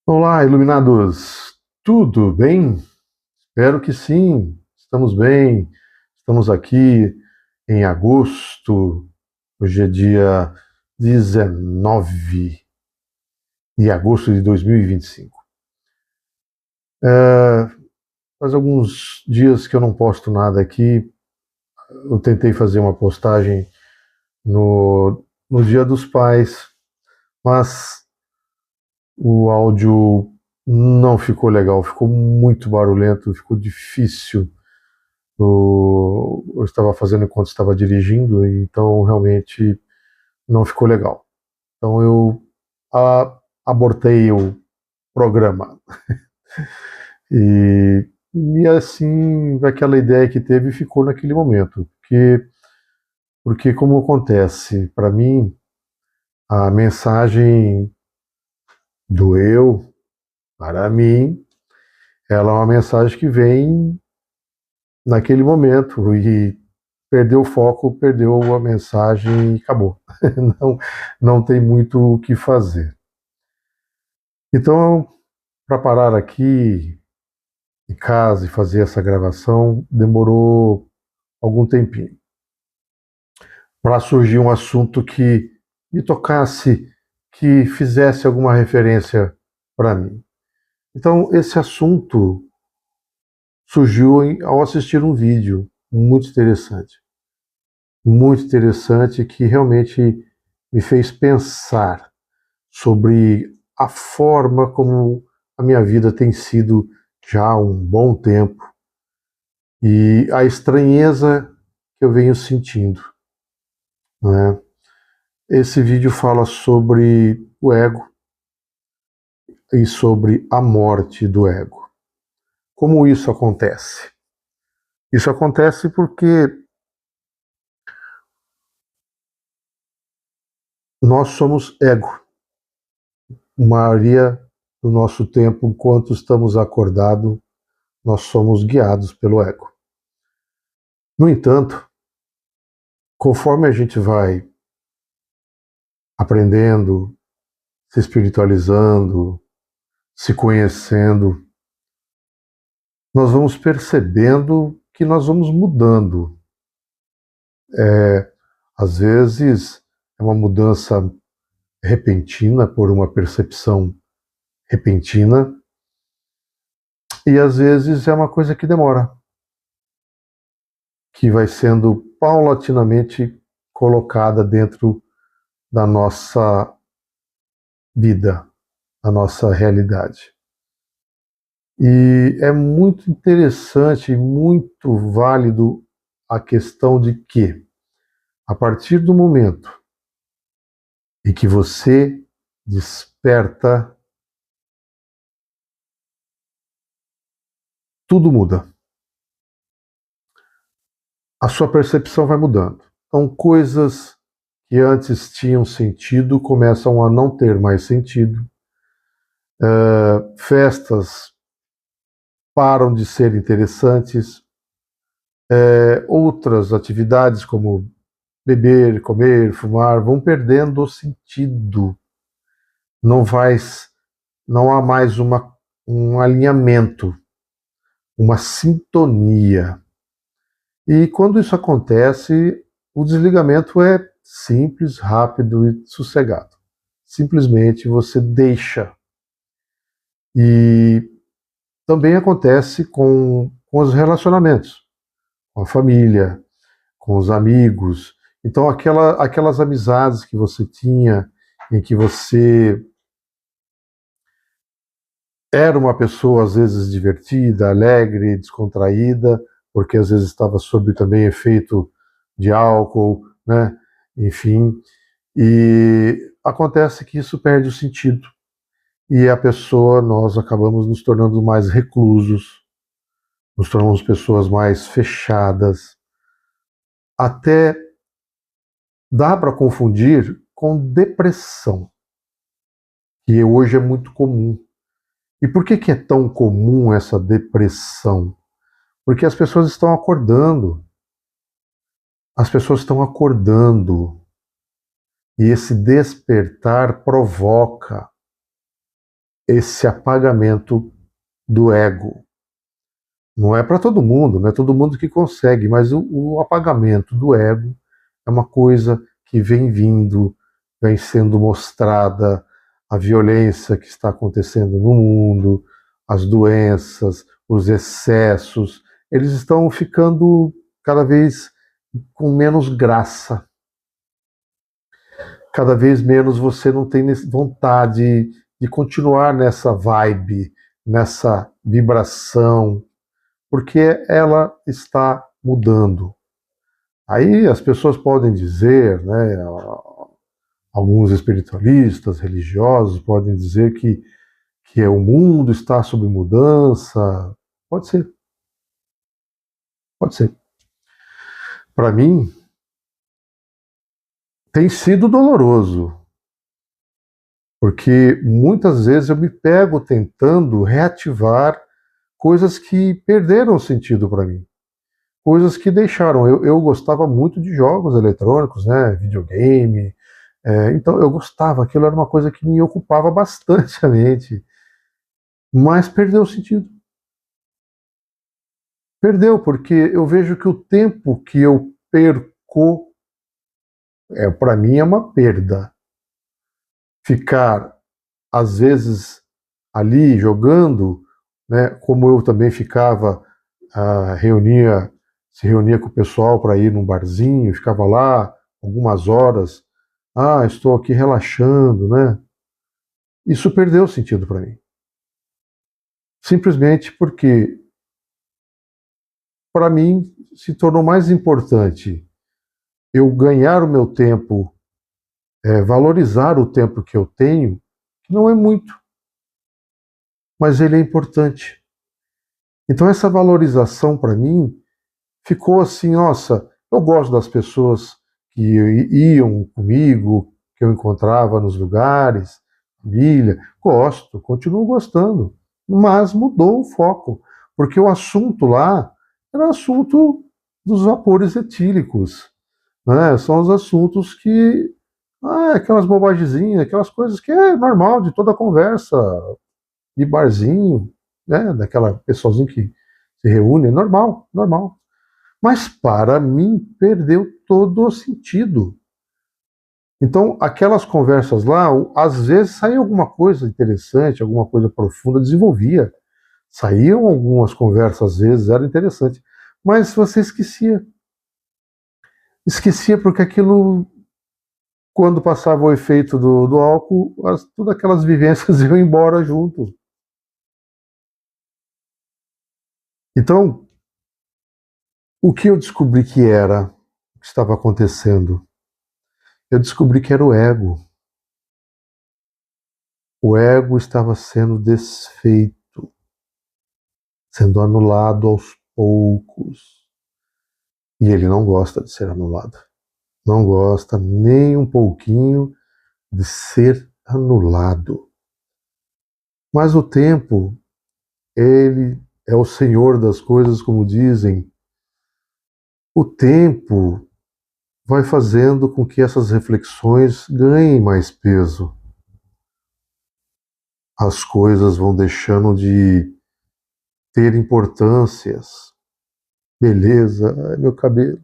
Olá, iluminados! Tudo bem? Espero que sim. Estamos bem. Estamos aqui em agosto. Hoje é dia 19 de agosto de 2025. É, faz alguns dias que eu não posto nada aqui. Eu tentei fazer uma postagem no Dia dos Pais, mas o áudio não ficou legal, ficou muito barulhento, ficou difícil. Eu estava fazendo enquanto estava dirigindo, então realmente não ficou legal. Então eu abortei o programa. E, e assim, aquela ideia que teve ficou naquele momento. Porque como acontece, para mim, a mensagem do eu, para mim, ela é uma mensagem que vem naquele momento e perdeu o foco, perdeu a mensagem e acabou. Não, não tem muito o que fazer. Então, para parar aqui em casa e fazer essa gravação, demorou algum tempinho para surgir um assunto que me tocasse, que fizesse alguma referência para mim. Então, esse assunto surgiu ao assistir um vídeo muito interessante que realmente me fez pensar sobre a forma como a minha vida tem sido já há um bom tempo e a estranheza que eu venho sentindo, né? Esse vídeo fala sobre o ego e sobre a morte do ego. Como isso acontece? Isso acontece porque nós somos ego. A maioria do nosso tempo, enquanto estamos acordados, nós somos guiados pelo ego. No entanto, conforme a gente vai aprendendo, se espiritualizando, se conhecendo, nós vamos percebendo que nós vamos mudando. Às vezes é uma mudança repentina, por uma percepção repentina, e às vezes é uma coisa que demora, que vai sendo paulatinamente colocada dentro da nossa vida, da nossa realidade. E é muito interessante e muito válido a questão de que, a partir do momento em que você desperta, tudo muda. A sua percepção vai mudando. Então, coisas que antes tinham sentido começam a não ter mais sentido. Festas param de ser interessantes. Outras atividades, como beber, comer, fumar, vão perdendo o sentido. Não vai, não há mais um alinhamento, uma sintonia. E quando isso acontece, o desligamento é simples, rápido e sossegado. Simplesmente você deixa. E também acontece com os relacionamentos, com a família, com os amigos. Então, aquelas amizades que você tinha, em que você era uma pessoa às vezes divertida, alegre, descontraída, porque às vezes estava sob também efeito de álcool, né? Enfim, e acontece que isso perde o sentido e a pessoa, nós acabamos nos tornando mais reclusos, nos tornamos pessoas mais fechadas, até dá para confundir com depressão, que hoje é muito comum. E por que é tão comum essa depressão? Porque as pessoas estão acordando. As pessoas estão acordando. E esse despertar provoca esse apagamento do ego. Não é para todo mundo, não é todo mundo que consegue, mas o apagamento do ego é uma coisa que vem vindo, vem sendo mostrada, a violência que está acontecendo no mundo, as doenças, os excessos, eles estão ficando cada vez com menos graça. Cada vez menos você não tem vontade de continuar nessa vibe, nessa vibração, porque ela está mudando. Aí as pessoas podem dizer, né, alguns espiritualistas, religiosos, podem dizer que o mundo está sob mudança. Pode ser, pode ser. Para mim, tem sido doloroso, porque muitas vezes eu me pego tentando reativar coisas que perderam sentido para mim. Coisas que deixaram. Eu gostava muito de jogos eletrônicos, né? Videogame. Então eu gostava, aquilo era uma coisa que me ocupava bastante a mente. Mas perdeu o sentido. Perdeu, porque eu vejo que o tempo que eu perco, para mim, é uma perda. Ficar, às vezes, ali jogando, né? Como eu também ficava, se reunia com o pessoal para ir num barzinho, ficava lá algumas horas. Estou aqui relaxando, né? Isso perdeu sentido para mim. Simplesmente porque, para mim, se tornou mais importante eu ganhar o meu tempo, valorizar o tempo que eu tenho, que não é muito, mas ele é importante. Então, essa valorização para mim ficou assim: nossa, eu gosto das pessoas que iam comigo, que eu encontrava nos lugares, família, gosto, continuo gostando, mas mudou o foco, porque o assunto lá era assunto dos vapores etílicos, né? São os assuntos que, aquelas bobagemzinhas, aquelas coisas que é normal de toda conversa, de barzinho, né? Daquela pessoalzinho que se reúne, é normal, normal. Mas para mim perdeu todo o sentido. Então, aquelas conversas lá, às vezes saía alguma coisa interessante, alguma coisa profunda, desenvolvia. Saíam algumas conversas, às vezes, era interessante. Mas você esquecia. Esquecia porque aquilo, quando passava o efeito do álcool, todas aquelas vivências iam embora junto. Então, o que eu descobri que era, o que estava acontecendo? Eu descobri que era o ego. O ego estava sendo desfeito, sendo anulado aos poucos. E ele não gosta de ser anulado. Não gosta nem um pouquinho de ser anulado. Mas o tempo, ele é o senhor das coisas, como dizem. O tempo vai fazendo com que essas reflexões ganhem mais peso. As coisas vão deixando de ter importâncias. Beleza, ai, meu cabelo.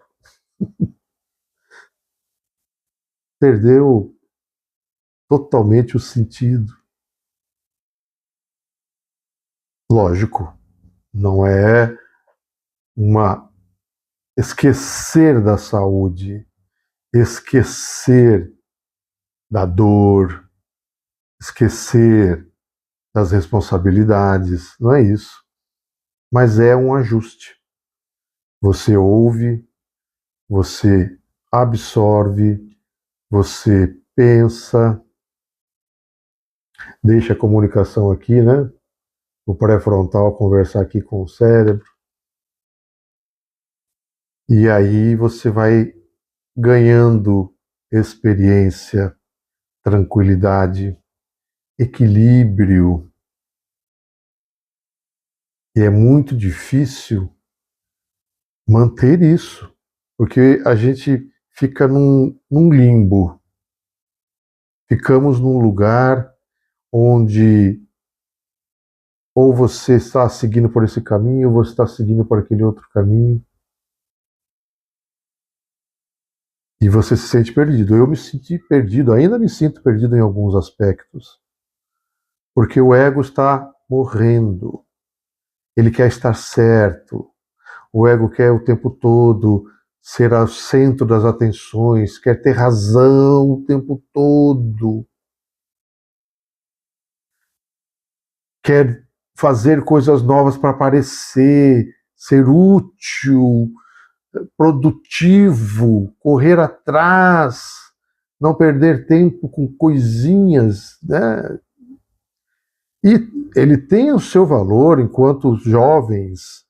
Perdeu totalmente o sentido. Lógico, não é uma esquecer da saúde, esquecer da dor, esquecer das responsabilidades, não é isso. Mas é um ajuste. Você ouve, você absorve, você pensa, deixa a comunicação aqui, né? O pré-frontal conversar aqui com o cérebro. E aí você vai ganhando experiência, tranquilidade, equilíbrio. E é muito difícil manter isso, porque a gente fica num limbo. Ficamos num lugar onde Ou você está seguindo por esse caminho, ou você está seguindo por aquele outro caminho. E você se sente perdido. Eu me senti perdido, ainda me sinto perdido em alguns aspectos. Porque o ego está morrendo. Ele quer estar certo. O ego quer o tempo todo ser o centro das atenções, quer ter razão o tempo todo. Quer fazer coisas novas para aparecer, ser útil, produtivo, correr atrás, não perder tempo com coisinhas, né? E ele tem o seu valor enquanto os jovens,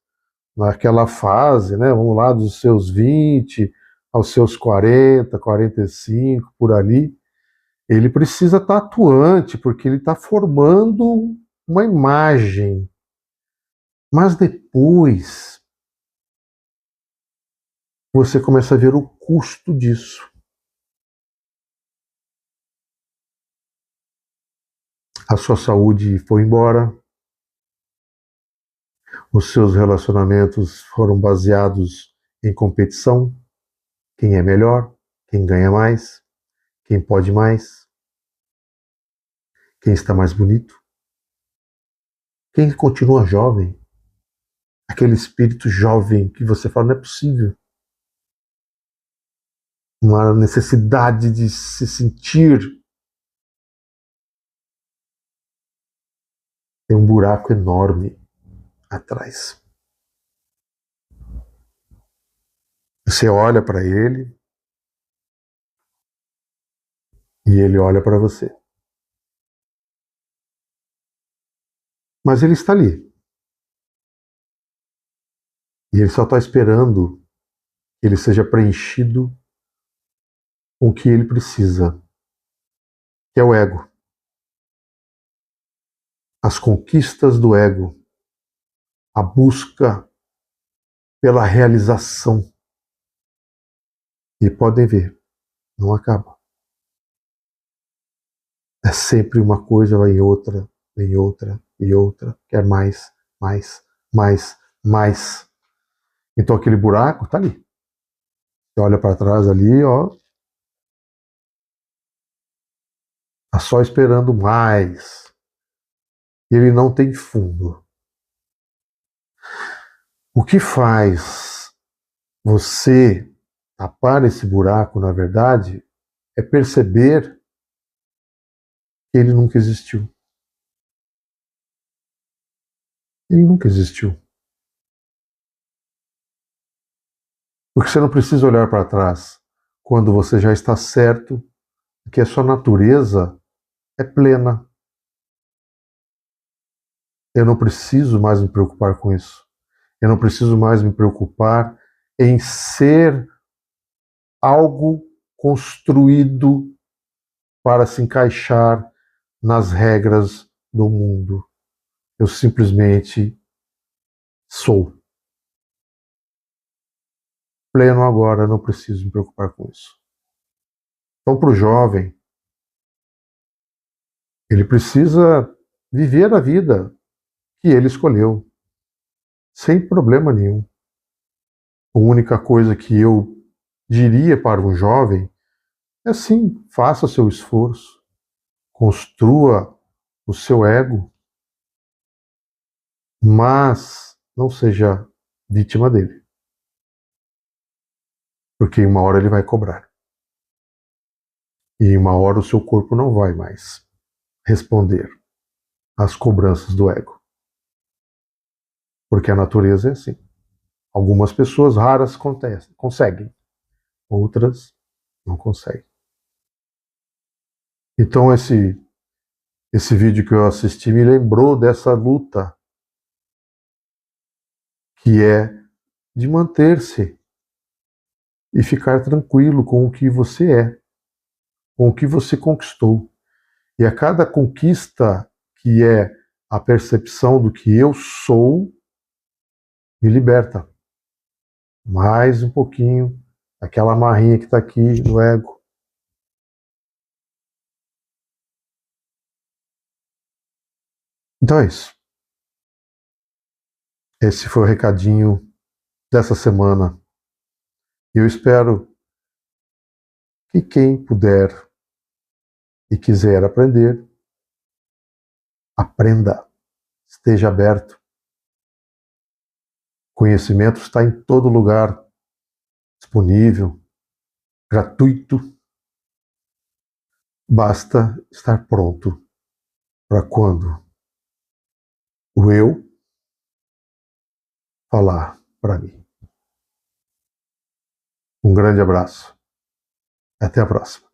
naquela fase, né? Vamos lá, dos seus 20 aos seus 40, 45, por ali, ele precisa estar atuante, porque ele está formando uma imagem. Mas depois você começa a ver o custo disso. A sua saúde foi embora, os seus relacionamentos foram baseados em competição, quem é melhor, quem ganha mais, quem pode mais, quem está mais bonito, quem continua jovem, aquele espírito jovem que você fala, não é possível. Uma necessidade de se sentir. Tem um buraco enorme atrás. Você olha para ele e ele olha para você. Mas ele está ali. E ele só está esperando que ele seja preenchido com o que ele precisa, que é o ego. As conquistas do ego, a busca pela realização. E podem ver, não acaba. É sempre uma coisa, vai em outra, vem outra e outra, quer mais, mais, mais, mais. Então aquele buraco está ali. Você olha para trás ali, ó, tá só esperando mais. Ele não tem fundo. O que faz você tapar esse buraco, na verdade, é perceber que ele nunca existiu. Ele nunca existiu. Porque você não precisa olhar para trás quando você já está certo que a sua natureza é plena. Eu não preciso mais me preocupar com isso. Eu não preciso mais me preocupar em ser algo construído para se encaixar nas regras do mundo. Eu simplesmente sou. Pleno agora, não preciso me preocupar com isso. Então, para o jovem, ele precisa viver a vida que ele escolheu, sem problema nenhum. A única coisa que eu diria para um jovem é sim, faça seu esforço, construa o seu ego, mas não seja vítima dele, porque em uma hora ele vai cobrar. E em uma hora o seu corpo não vai mais responder às cobranças do ego. Porque a natureza é assim. Algumas pessoas raras conseguem, outras não conseguem. Então esse vídeo que eu assisti me lembrou dessa luta que é de manter-se e ficar tranquilo com o que você é, com o que você conquistou. E a cada conquista que é a percepção do que eu sou, me liberta. Mais um pouquinho daquela marrinha que está aqui no ego. Então é isso. Esse foi o recadinho dessa semana. Eu espero que quem puder e quiser aprender, aprenda, esteja aberto. Conhecimento está em todo lugar, disponível, gratuito. Basta estar pronto para quando o eu falar para mim. Um grande abraço. Até a próxima.